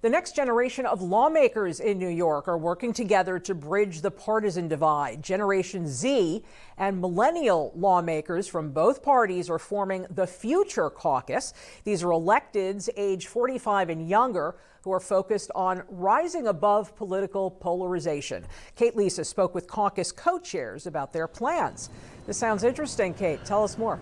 The next generation of lawmakers in New York are working together to bridge the partisan divide. Generation Z and millennial lawmakers from both parties are forming the Future Caucus. These are electeds age 45 and younger who are focused on rising above political polarization. Kate Lisa spoke with caucus co-chairs about their plans. This sounds interesting, Kate. Tell us more.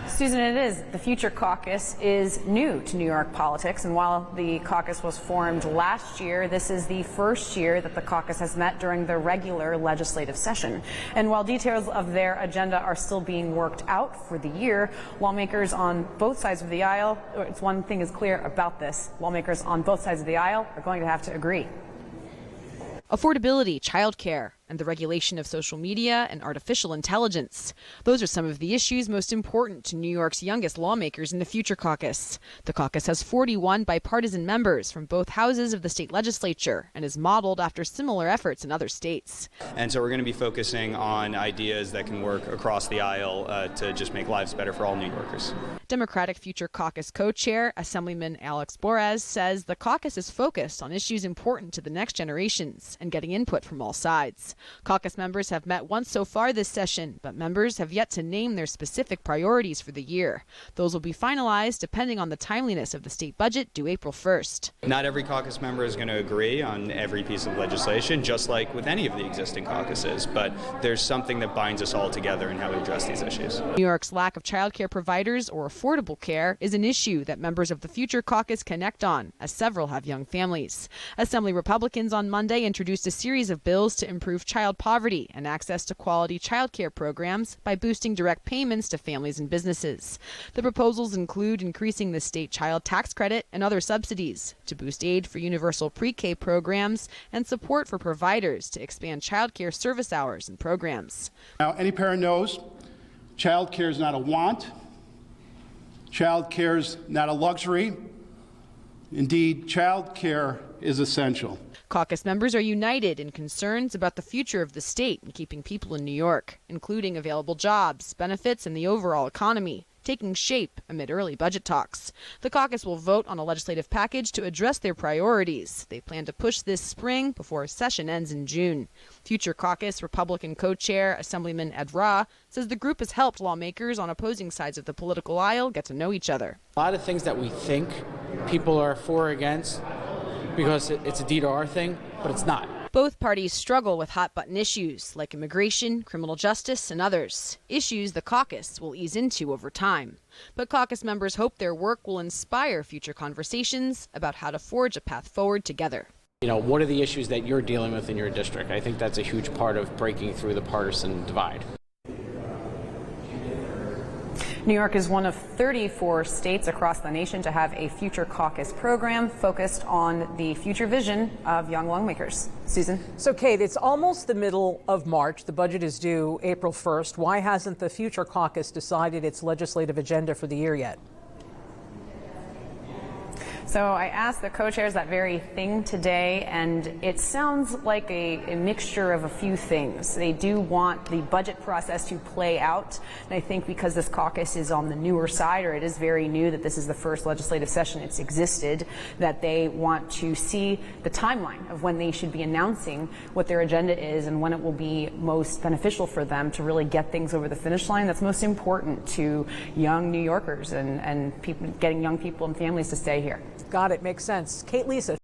Susan, it is. The Future Caucus is new to New York politics, and while the caucus was formed last year, this is the first year that the caucus has met during the regular legislative session. And while details of their agenda are still being worked out for the year, lawmakers on both sides of the aisle, it's one thing is clear about this, lawmakers on both sides of the aisle are going to have to agree. Affordability, childcare, and the regulation of social media and artificial intelligence. Those are some of the issues most important to New York's youngest lawmakers in the Future Caucus. The caucus has 41 bipartisan members from both houses of the state legislature and is modeled after similar efforts in other states. And so we're going to be focusing on ideas that can work across the aisle to just make lives better for all New Yorkers. Democratic Future Caucus co-chair, Assemblyman Alex Borez, says the caucus is focused on issues important to the next generations and getting input from all sides. Caucus members have met once so far this session, but members have yet to name their specific priorities for the year. Those will be finalized depending on the timeliness of the state budget due April 1st. Not every caucus member is going to agree on every piece of legislation, just like with any of the existing caucuses, but there's something that binds us all together in how we address these issues. New York's lack of child care providers or affordable care is an issue that members of the Future Caucus connect on, as several have young families. Assembly Republicans on Monday introduced a series of bills to improve child poverty and access to quality child care programs by boosting direct payments to families and businesses. The proposals include increasing the state child tax credit and other subsidies to boost aid for universal pre-K programs and support for providers to expand child care service hours and programs. Now, any parent knows child care is not a want. Child care is not a luxury. Indeed, child care is essential. Caucus members are united in concerns about the future of the state and keeping people in New York, including available jobs, benefits, and the overall economy, taking shape amid early budget talks. The caucus will vote on a legislative package to address their priorities. They plan to push this spring before session ends in June. Future Caucus Republican co-chair Assemblyman Ed Rah says the group has helped lawmakers on opposing sides of the political aisle get to know each other. A lot of things that we think people are for or against because it's a D to R thing, but it's not. Both parties struggle with hot-button issues like immigration, criminal justice, and others, issues the caucus will ease into over time. But caucus members hope their work will inspire future conversations about how to forge a path forward together. You know, what are the issues that you're dealing with in your district? I think that's a huge part of breaking through the partisan divide. New York is one of 34 states across the nation to have a Future Caucus program focused on the future vision of young lawmakers. Susan? So, Kate, it's almost the middle of March. The budget is due April 1st. Why hasn't the Future Caucus decided its legislative agenda for the year yet? So I asked the co-chairs that very thing today, and it sounds like a mixture of a few things. They do want the budget process to play out, and I think because this caucus is on the newer side, or it is very new, that this is the first legislative session it's existed, that they want to see the timeline of when they should be announcing what their agenda is and when it will be most beneficial for them to really get things over the finish line. That's most important to young New Yorkers and people, getting young people and families to stay here. Got it. Makes sense. Kate Lisa.